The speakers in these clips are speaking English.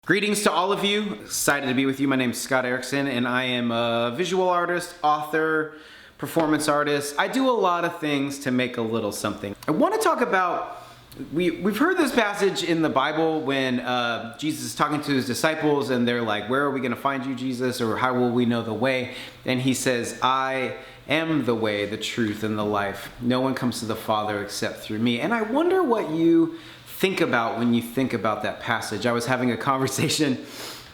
Greetings to all of you. Excited to be with you. My name is Scott Erickson and I am a visual artist, author, performance artist. I do a lot of things to make a little something. I want to talk about, we've heard this passage in the Bible when Jesus is talking to his disciples and they're like, where are we going to find you, Jesus? Or how will we know the way? And he says, I am the way, the truth, and the life. No one comes to the Father except through me. And I wonder what you think about when you think about that passage. I was having a conversation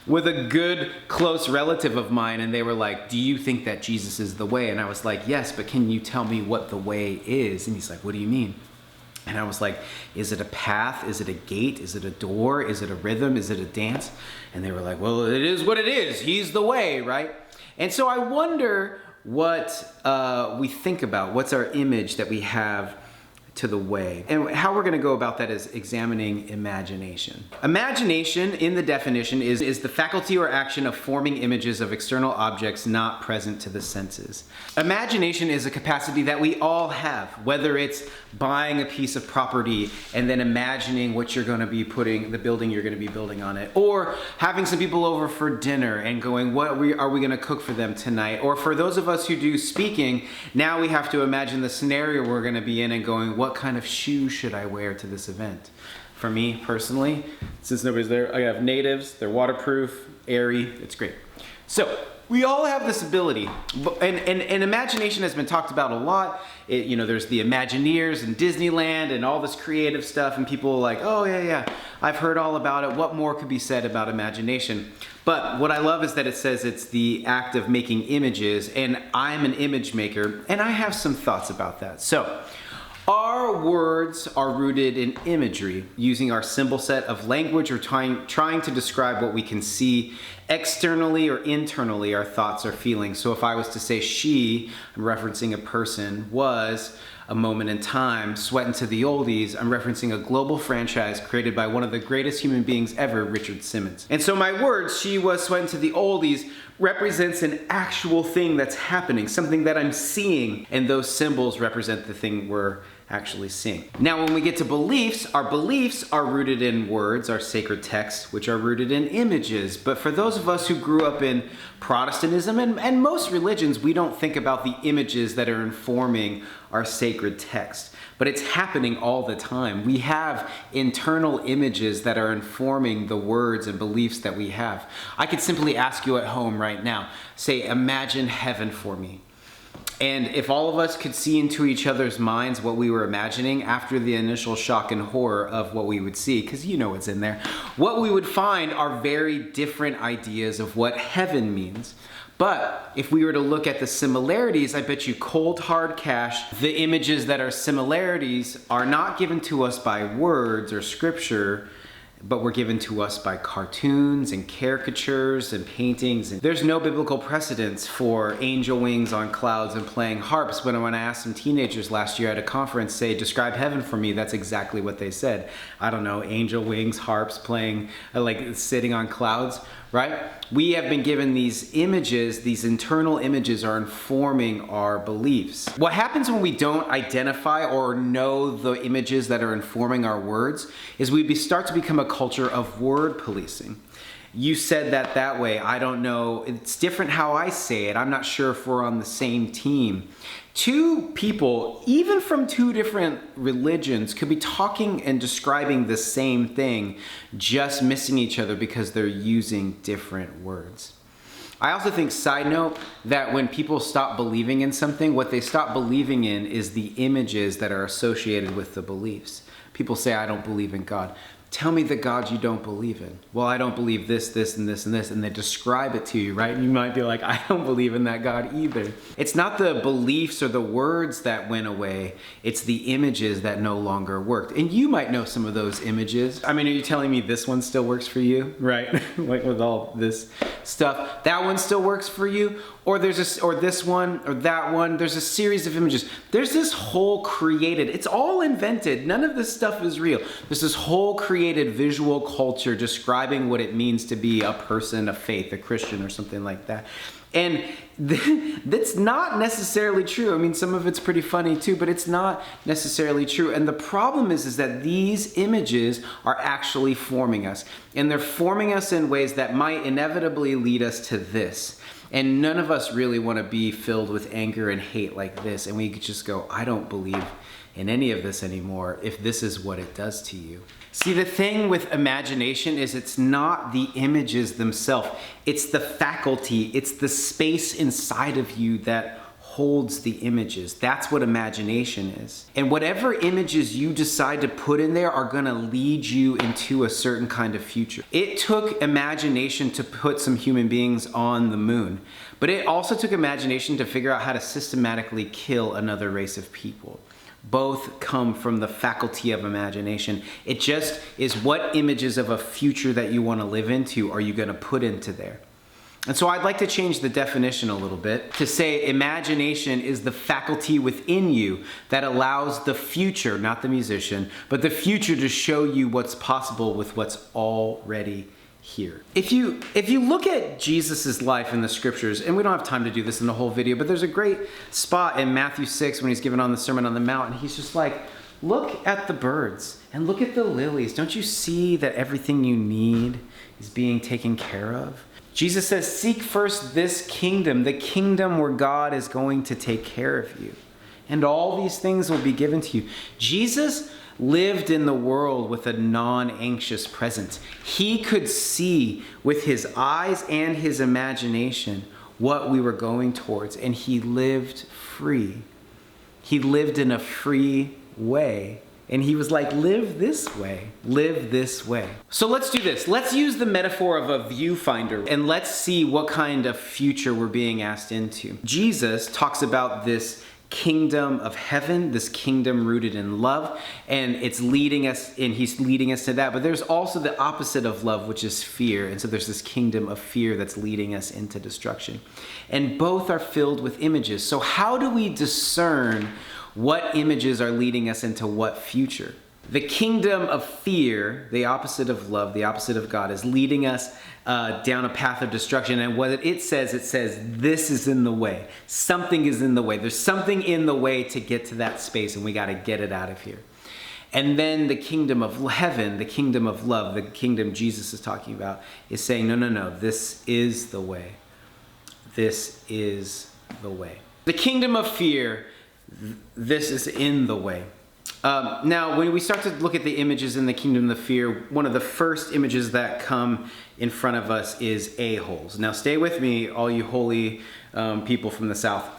with a good close relative of mine and they were like, do you think that Jesus is the way? And I was like, yes, but can you tell me what the way is? And he's like, what do you mean? And I was like, is it a path? Is it a gate? Is it a door? Is it a rhythm? Is it a dance? And they were like, well, it is what it is. He's the way, right? And so I wonder what we think about. What's our image that we have to the way? And how we're going to go about that is examining imagination. Imagination, in the definition, is the faculty or action of forming images of external objects not present to the senses. Imagination is a capacity that we all have, whether it's buying a piece of property and then imagining what you're going to be putting, the building you're going to be building on it, or having some people over for dinner and going, what are we going to cook for them tonight? Or for those of us who do speaking, now we have to imagine the scenario we're going to be in and going, what kind of shoes should I wear to this event? For me personally, since nobody's there, I have natives, they're waterproof, airy, it's great. So we all have this ability, and imagination has been talked about a lot. There's the Imagineers and Disneyland and all this creative stuff, and people are like, oh yeah, I've heard all about it. What more could be said about imagination? But what I love is that it says it's the act of making images, and I'm an image maker, and I have some thoughts about that. So, our words are rooted in imagery, using our symbol set of language or trying to describe what we can see externally or internally, our thoughts or feelings. So if I was to say she, I'm referencing a person, was a moment in time, Sweatin' to the Oldies, I'm referencing a global franchise created by one of the greatest human beings ever, Richard Simmons. And so my words, she was Sweatin' to the Oldies, represents an actual thing that's happening, something that I'm seeing, and those symbols represent the thing we're actually seeing. Now, when we get to beliefs, our beliefs are rooted in words, our sacred texts, which are rooted in images. But for those of us who grew up in Protestantism and most religions, we don't think about the images that are informing our sacred text. But it's happening all the time. We have internal images that are informing the words and beliefs that we have. I could simply ask you at home right now, say, imagine heaven for me. And if all of us could see into each other's minds what we were imagining after the initial shock and horror of what we would see, because you know what's in there, what we would find are very different ideas of what heaven means. But if we were to look at the similarities, I bet you cold hard cash, the images that are similarities are not given to us by words or scripture, but were given to us by cartoons and caricatures and paintings. And there's no biblical precedence for angel wings on clouds and playing harps. But when I asked some teenagers last year at a conference, say, describe heaven for me, that's exactly what they said. I don't know, angel wings, harps playing, like sitting on clouds, right? We have been given these images, these internal images are informing our beliefs. What happens when we don't identify or know the images that are informing our words is we start to become a culture of word policing. You said that way, I don't know, it's different how I say it, I'm not sure if we're on the same team. Two people, even from two different religions, could be talking and describing the same thing, just missing each other because they're using different words. I also think, side note, that when people stop believing in something, what they stop believing in is the images that are associated with the beliefs. People say, I don't believe in God. Tell me the God you don't believe in. Well, I don't believe this, this, and this, and this, and they describe it to you, right? And you might be like, I don't believe in that God either. It's not the beliefs or the words that went away, it's the images that no longer worked. And you might know some of those images. I mean, are you telling me this one still works for you, right? Like with all this stuff, that one still works for you? Or this one, or that one, there's a series of images. There's this whole created, it's all invented. None of this stuff is real. There's this whole created created visual culture describing what it means to be a person of faith, a Christian or something like that. And that's not necessarily true. I mean, some of it's pretty funny too, but it's not necessarily true. And the problem is that these images are actually forming us. And they're forming us in ways that might inevitably lead us to this. And none of us really want to be filled with anger and hate like this. And we could just go, I don't believe in any of this anymore if this is what it does to you. See, the thing with imagination is it's not the images themselves. It's the faculty, it's the space inside of you that holds the images. That's what imagination is. And whatever images you decide to put in there are gonna lead you into a certain kind of future. It took imagination to put some human beings on the moon, but it also took imagination to figure out how to systematically kill another race of people. Both come from the faculty of imagination. It just is what images of a future that you want to live into are you going to put into there. And so I'd like to change the definition a little bit to say imagination is the faculty within you that allows the future, not the musician, but the future to show you what's possible with what's already here. If you look at Jesus's life in the scriptures, and we don't have time to do this in the whole video, but there's a great spot in Matthew 6 when he's giving on the Sermon on the Mount, and he's just like, look at the birds and look at the lilies. Don't you see that everything you need is being taken care of? Jesus says, seek first this kingdom, the kingdom where God is going to take care of you. And all these things will be given to you. Jesus lived in the world with a non-anxious presence. He could see with his eyes and his imagination what we were going towards, and he lived free. He lived in a free way. And he was like, live this way, live this way. So let's do this. Let's use the metaphor of a viewfinder and let's see what kind of future we're being asked into. Jesus talks about this kingdom of heaven, this kingdom rooted in love, and it's leading us, and he's leading us to that. But there's also the opposite of love, which is fear. And so there's this kingdom of fear that's leading us into destruction. And both are filled with images. So how do we discern what images are leading us into what future? The kingdom of fear, the opposite of love, the opposite of God, is leading us down a path of destruction. And what it says, this is in the way. Something is in the way. There's something in the way to get to that space, and we got to get it out of here. And then the kingdom of heaven, the kingdom of love, the kingdom Jesus is talking about, is saying, no, this is the way. This is the way. The kingdom of fear, this is in the way. Now, when we start to look at the images in the kingdom of fear, one of the first images that come in front of us is a-holes. Now, stay with me, all you holy people from the South,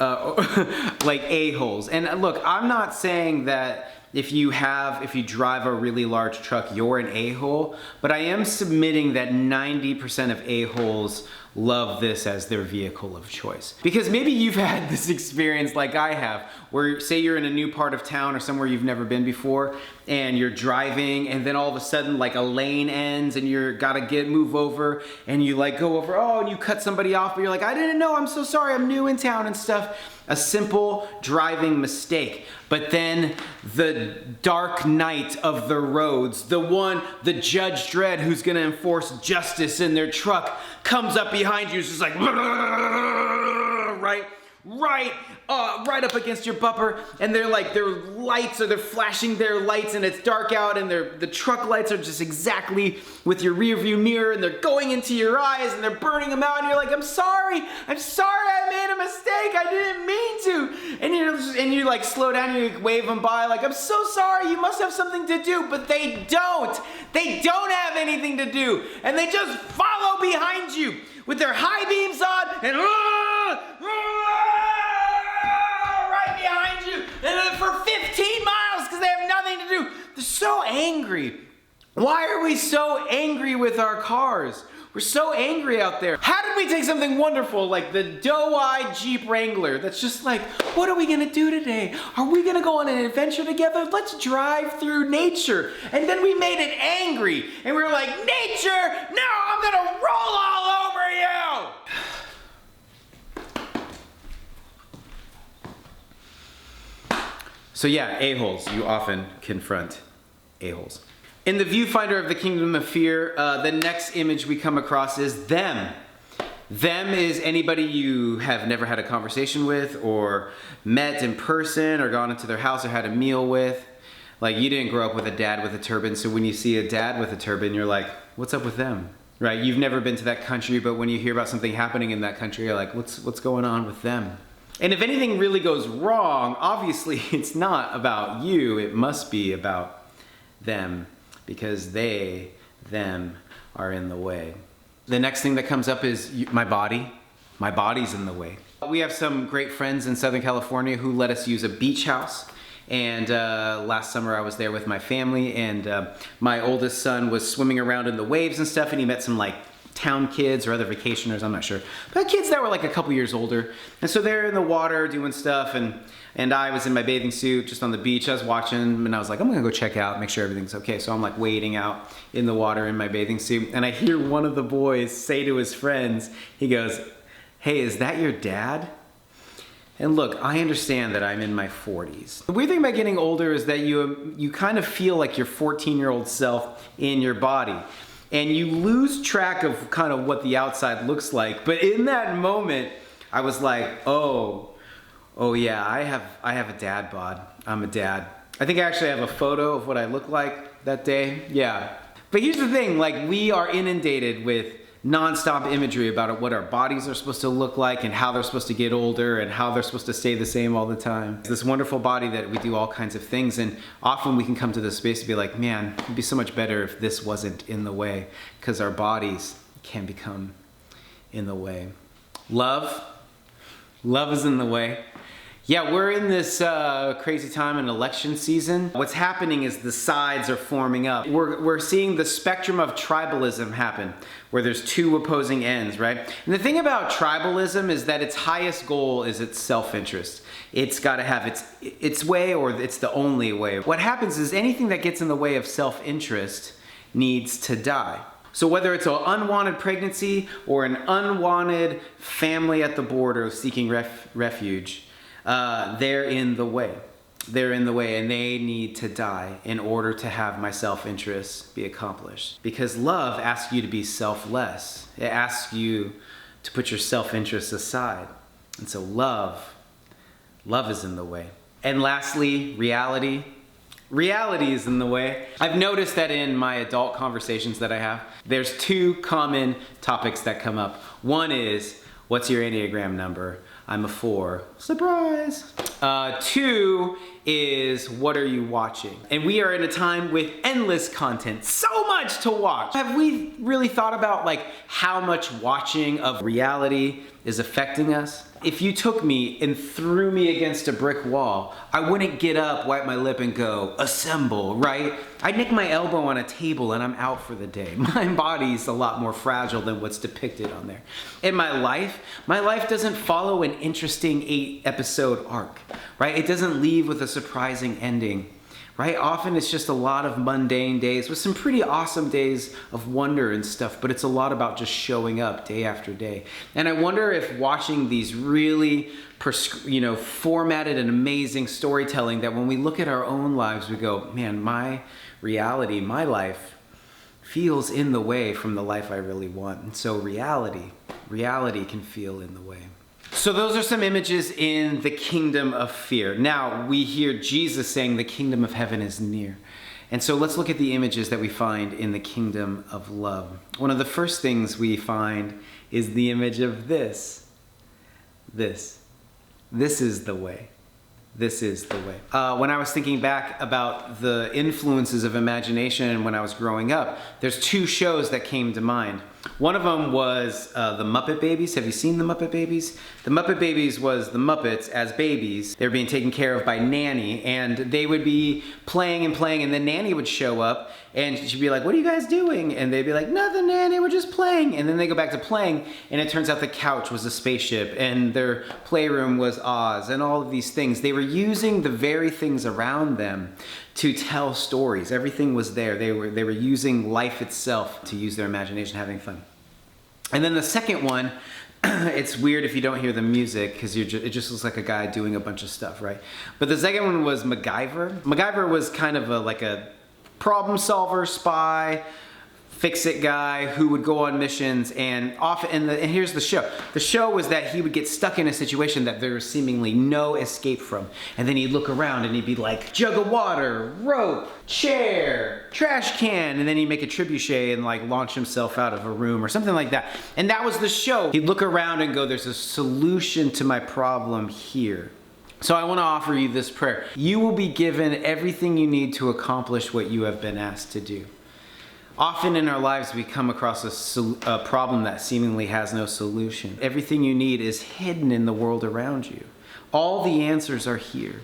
like a-holes. And look, I'm not saying that if you drive a really large truck, you're an a-hole, but I am submitting that 90% of a-holes love this as their vehicle of choice. Because maybe you've had this experience like I have, where say you're in a new part of town or somewhere you've never been before, and you're driving, and then all of a sudden like a lane ends and you're gotta move over, and you like go over, and you cut somebody off, but you're like, I didn't know, I'm so sorry, I'm new in town and stuff. A simple driving mistake. But then the dark night of the roads, the Judge Dredd who's gonna enforce justice in their truck comes up behind you, it's just like, right up against your bumper, and they're flashing their lights, and it's dark out, and the truck lights are just exactly with your rear view mirror, and they're going into your eyes, and they're burning them out, and you're like, I'm sorry, I made a mistake, I didn't mean to, and you like slow down, and you wave them by, like, I'm so sorry, you must have something to do, but they don't have anything to do, and they just follow behind you with their high beams on, and right behind you, and for 15 miles because they have nothing to do. They're so angry. Why are we so angry with our cars? We're so angry out there. How did we take something wonderful like the doe-eyed Jeep Wrangler that's just like, what are we gonna do today? Are we gonna go on an adventure together? Let's drive through nature. And then we made it angry. And we were like, nature, no, I'm gonna roll all over you. So yeah, a-holes. You often confront a-holes. In the viewfinder of the kingdom of fear, the next image we come across is them. Them is anybody you have never had a conversation with or met in person or gone into their house or had a meal with. Like, you didn't grow up with a dad with a turban, so when you see a dad with a turban, you're like, what's up with them? Right? You've never been to that country, but when you hear about something happening in that country, you're like, what's going on with them? And if anything really goes wrong, obviously it's not about you, it must be about them, because them are in the way. The next thing that comes up is my body. My body's in the way. We have some great friends in Southern California who let us use a beach house. And last summer I was there with my family, and my oldest son was swimming around in the waves and stuff, and he met some like town kids or other vacationers, I'm not sure, but kids that were like a couple years older. And so they're in the water doing stuff, and I was in my bathing suit just on the beach. I was watching, and I was like, I'm gonna go check out, make sure everything's okay. So I'm like wading out in the water in my bathing suit, and I hear one of the boys say to his friends, he goes, "Hey, is that your dad?" And look, I understand that I'm in my 40s. The weird thing about getting older is that you kind of feel like your 14-year-old self in your body. And you lose track of kind of what the outside looks like. But in that moment, I was like, oh yeah, I have a dad bod. I'm a dad. I think I actually have a photo of what I look like that day. Yeah. But here's the thing, like, we are inundated with nonstop imagery about what our bodies are supposed to look like and how they're supposed to get older and how they're supposed to stay the same all the time. This wonderful body that we do all kinds of things, and often we can come to this space to be like, man, it'd be so much better if this wasn't in the way, because our bodies can become in the way. Love is in the way. Yeah, we're in this crazy time in election season. What's happening is the sides are forming up. We're seeing the spectrum of tribalism happen, where there's two opposing ends, right? And the thing about tribalism is that its highest goal is its self-interest. It's got to have its way, or it's the only way. What happens is anything that gets in the way of self-interest needs to die. So whether it's an unwanted pregnancy or an unwanted family at the border seeking refuge, they're in the way. They're in the way, and they need to die in order to have my self-interest be accomplished. Because love asks you to be selfless. It asks you to put your self-interest aside. And so love is in the way. And lastly, reality. Reality is in the way. I've noticed that in my adult conversations that I have, there's two common topics that come up. One is, what's your Enneagram number? I'm a 4. Surprise! 2 is, what are you watching? And we are in a time with endless content, so much to watch. Have we really thought about like how much watching of reality is affecting us? If you took me and threw me against a brick wall, I wouldn't get up, wipe my lip, and go, assemble, right? I'd nick my elbow on a table and I'm out for the day. My body's a lot more fragile than what's depicted on there. In my life doesn't follow an interesting 8-episode arc, right? It doesn't leave with a surprising ending, right? Often it's just a lot of mundane days with some pretty awesome days of wonder and stuff, but it's a lot about just showing up day after day. And I wonder if watching these really formatted and amazing storytelling, that when we look at our own lives, we go, man, my reality, my life feels in the way from the life I really want. And so reality can feel in the way. So those are some images in the kingdom of fear. Now we hear Jesus saying the kingdom of heaven is near. And so let's look at the images that we find in the kingdom of love. One of the first things we find is the image of this. This is the way. This is the way. When I was thinking back about the influences of imagination when I was growing up, there's 2 shows that came to mind. One of them was the Muppet Babies. Have you seen the Muppet Babies? The Muppet Babies was the Muppets as babies. They were being taken care of by Nanny, and they would be playing, and then Nanny would show up, and she'd be like, what are you guys doing? And they'd be like, nothing, Nanny, we're just playing. And then they go back to playing, and it turns out the couch was a spaceship, and their playroom was Oz, and all of these things. They were using the very things around them to tell stories. Everything was there. They were using life itself to use their imagination, having fun. And then the second one, it's weird if you don't hear the music, because it just looks like a guy doing a bunch of stuff, right? But the second one was MacGyver. MacGyver was kind of like a problem solver, spy, fix-it guy who would go on missions, and often, and here's the show. The show was that he would get stuck in a situation that there was seemingly no escape from. And then he'd look around and he'd be like, jug of water, rope, chair, trash can, and then he'd make a trebuchet and like launch himself out of a room or something like that. And that was the show. He'd look around and go, there's a solution to my problem here. So I want to offer you this prayer. You will be given everything you need to accomplish what you have been asked to do. Often in our lives, we come across a problem that seemingly has no solution. Everything you need is hidden in the world around you. All the answers are here.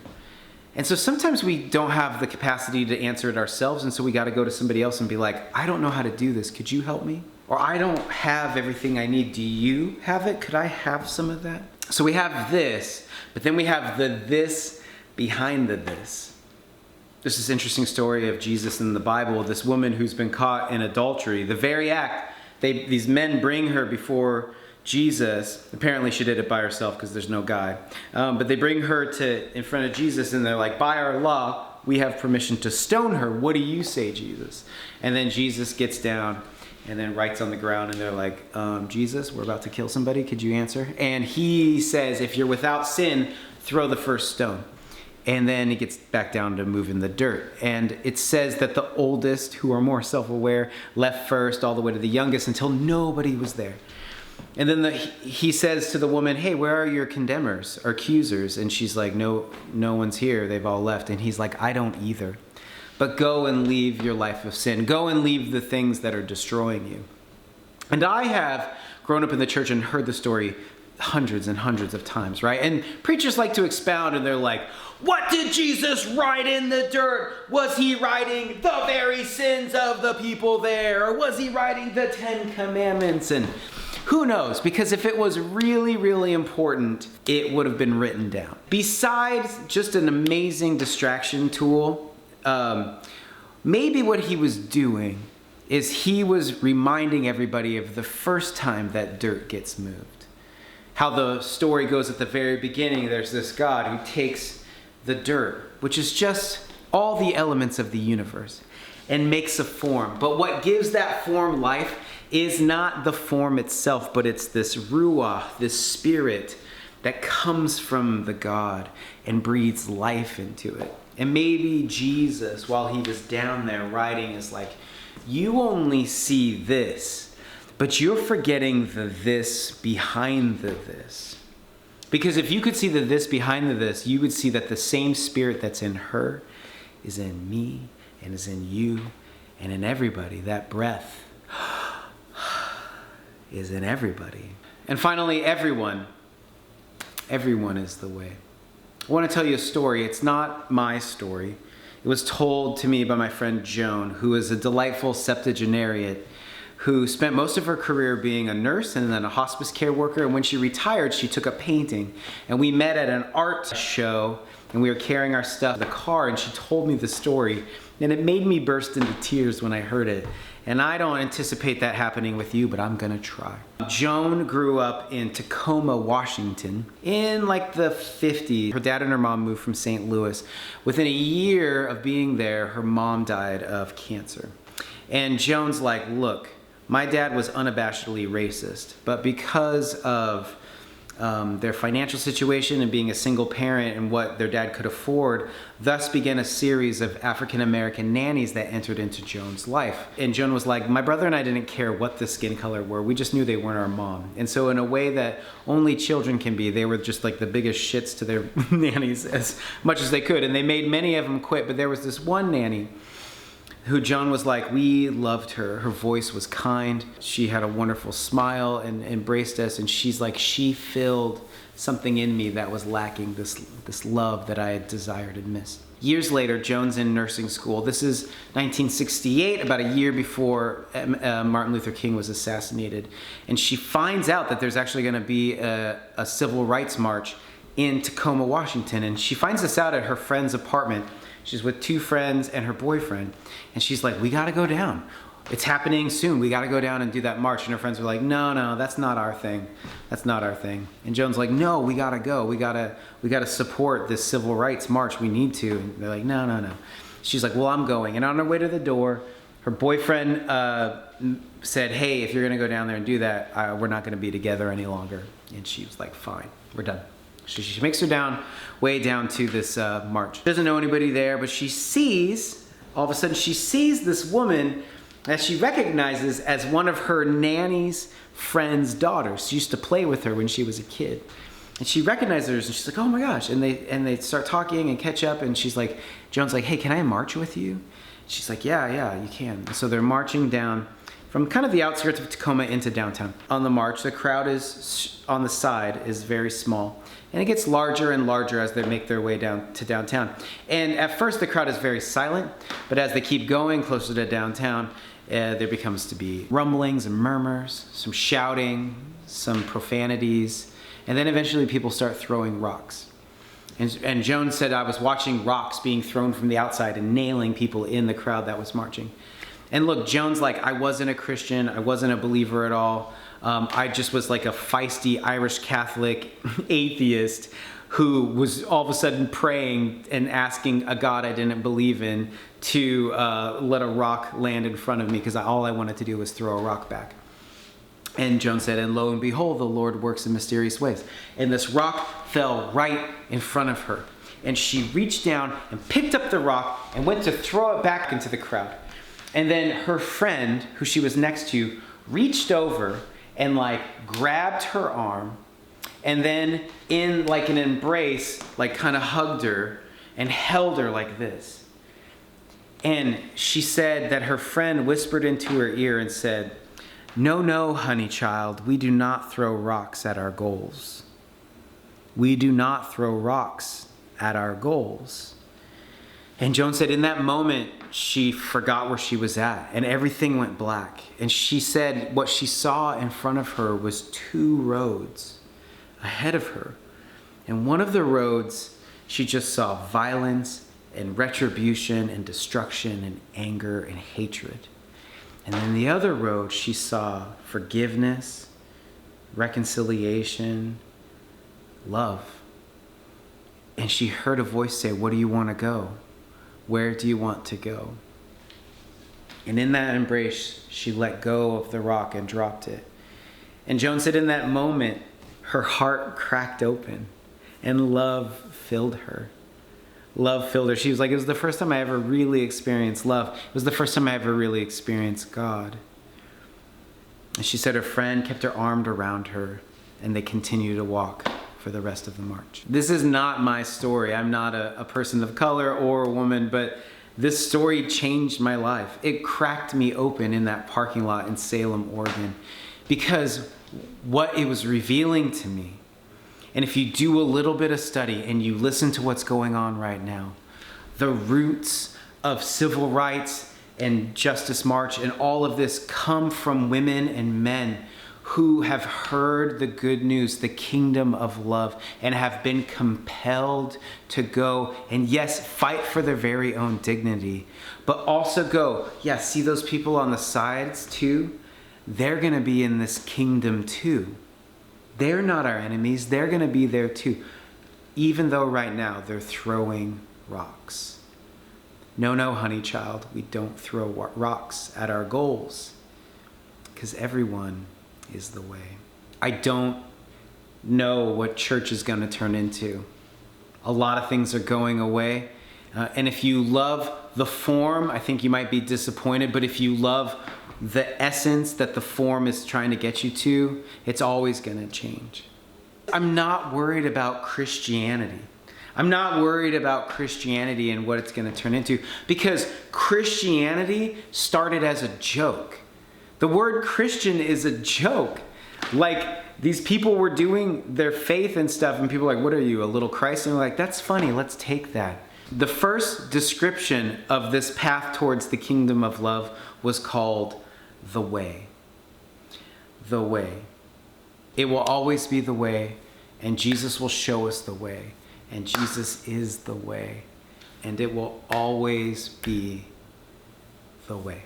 And so sometimes we don't have the capacity to answer it ourselves, and so we got to go to somebody else and be like, I don't know how to do this. Could you help me? Or I don't have everything I need. Do you have it? Could I have some of that? So we have this, but then we have the this behind the this. There's this interesting story of Jesus in the Bible, this woman who's been caught in adultery. The very act, these men bring her before Jesus. Apparently she did it by herself because there's no guy. But they bring her in front of Jesus, and they're like, by our law, we have permission to stone her. What do you say, Jesus? And then Jesus gets down and then writes on the ground, and they're like, Jesus, we're about to kill somebody. Could you answer? And he says, if you're without sin, throw the first stone. And then he gets back down to moving the dirt. And it says that the oldest, who are more self-aware, left first all the way to the youngest until nobody was there. And then he says to the woman, hey, where are your condemners or accusers? And she's like, no one's here. They've all left. And he's like, I don't either. But go and leave your life of sin. Go and leave the things that are destroying you. And I have grown up in the church and heard the story hundreds and hundreds of times, right? And preachers like to expound, and they're like, what did Jesus write in the dirt? Was he writing the very sins of the people there? Or was he writing the 10 Commandments? And who knows? Because if it was really, really important, it would have been written down. Besides just an amazing distraction tool, maybe what he was doing is he was reminding everybody of the first time that dirt gets moved. How the story goes at the very beginning, there's this God who takes the dirt, which is just all the elements of the universe, and makes a form. But what gives that form life is not the form itself, but it's this ruach, this spirit that comes from the God and breathes life into it. And maybe Jesus, while he was down there writing, is like, you only see this, but you're forgetting the this behind the this. Because if you could see the this behind the this, you would see that the same spirit that's in her is in me and is in you and in everybody. That breath is in everybody. And finally, everyone is the way. I want to tell you a story. It's not my story. It was told to me by my friend Joan, who is a delightful septuagenarian who spent most of her career being a nurse and then a hospice care worker. And when she retired, she took up painting. And we met at an art show, and we were carrying our stuff in the car, and she told me the story. And it made me burst into tears when I heard it. And I don't anticipate that happening with you, but I'm gonna try. Joan grew up in Tacoma, Washington in like the 50s. Her dad and her mom moved from St. Louis. Within a year of being there, her mom died of cancer. And Joan's like, look, my dad was unabashedly racist, but because of their financial situation and being a single parent and what their dad could afford, thus began a series of African-American nannies that entered into Joan's life. And Joan was like, my brother and I didn't care what the skin color were, we just knew they weren't our mom. And so in a way that only children can be, they were just like the biggest shits to their nannies as much as they could. And they made many of them quit, but there was this one nanny who Joan was like, we loved her. Her voice was kind. She had a wonderful smile and embraced us. And she's like, she filled something in me that was lacking, this love that I had desired and missed. Years later, Joan's in nursing school. This is 1968, about a year before Martin Luther King was assassinated. And she finds out that there's actually gonna be a civil rights march in Tacoma, Washington. And she finds this out at her friend's apartment. She's with two friends and her boyfriend. And she's like, we gotta go down. It's happening soon. We gotta go down and do that march. And her friends were like, no, that's not our thing. That's not our thing. And Joan's like, no, we gotta go. We gotta support this civil rights march. We need to. And they're like, no. she's like, well, I'm going. And on her way to the door, her boyfriend said, hey, if you're going to go down there and do that, we're not going to be together any longer. And she was like, fine, we're done. She makes her way down to this march. She doesn't know anybody there, but all of a sudden she sees this woman that she recognizes as one of her nanny's friend's daughters. She used to play with her when she was a kid. And she recognizes her and she's like, oh my gosh. And they start talking and catch up, and she's like, Joan's like, hey, can I march with you? She's like, yeah, you can. And so they're marching down from kind of the outskirts of Tacoma into downtown. On the march, the crowd on the side is very small. And it gets larger and larger as they make their way down to downtown. And at first the crowd is very silent, but as they keep going closer to downtown, there becomes to be rumblings and murmurs, some shouting, some profanities, and then eventually people start throwing rocks. And Joan said, I was watching rocks being thrown from the outside and nailing people in the crowd that was marching. And look, Joan's like, I wasn't a Christian, I wasn't a believer at all. I just was like a feisty Irish Catholic atheist who was all of a sudden praying and asking a God I didn't believe in to let a rock land in front of me, because all I wanted to do was throw a rock back. And Joan said, and lo and behold, the Lord works in mysterious ways. And this rock fell right in front of her. And she reached down and picked up the rock and went to throw it back into the crowd. And then her friend, who she was next to, reached over and like grabbed her arm, and then in like an embrace, like kind of hugged her and held her like this. And she said that her friend whispered into her ear and said, no, honey child, we do not throw rocks at our goals. We do not throw rocks at our goals. And Joan said in that moment, she forgot where she was at and everything went black. And she said what she saw in front of her was two roads ahead of her. And one of the roads, she just saw violence and retribution and destruction and anger and hatred. And then the other road, she saw forgiveness, reconciliation, love. And she heard a voice say, where do you want to go? Where do you want to go? And in that embrace, she let go of the rock and dropped it. And Joan said in that moment, her heart cracked open and love filled her. Love filled her. She was like, it was the first time I ever really experienced love. It was the first time I ever really experienced God. And she said her friend kept her arm around her, and they continued to walk for the rest of the march. This is not my story. I'm not a person of color or a woman, but this story changed my life. It cracked me open in that parking lot in Salem, Oregon, because what it was revealing to me, and if you do a little bit of study and you listen to what's going on right now, the roots of civil rights and Justice March and all of this come from women and men who have heard the good news, the kingdom of love, and have been compelled to go and yes, fight for their very own dignity, but also go, yeah, see those people on the sides too? They're gonna be in this kingdom too. They're not our enemies, they're gonna be there too, even though right now they're throwing rocks. No, honey child, we don't throw rocks at our goals, because everyone is the way. I don't know what church is going to turn into. A lot of things are going away. And if you love the form, I think you might be disappointed. But if you love the essence that the form is trying to get you to, it's always going to change. I'm not worried about Christianity. I'm not worried about Christianity and what it's going to turn into, because Christianity started as a joke. The word Christian is a joke. Like, these people were doing their faith and stuff, and people are like, what are you, a little Christ? And they're like, that's funny, let's take that. The first description of this path towards the kingdom of love was called the way. The way. It will always be the way, and Jesus will show us the way, and Jesus is the way, and it will always be the way.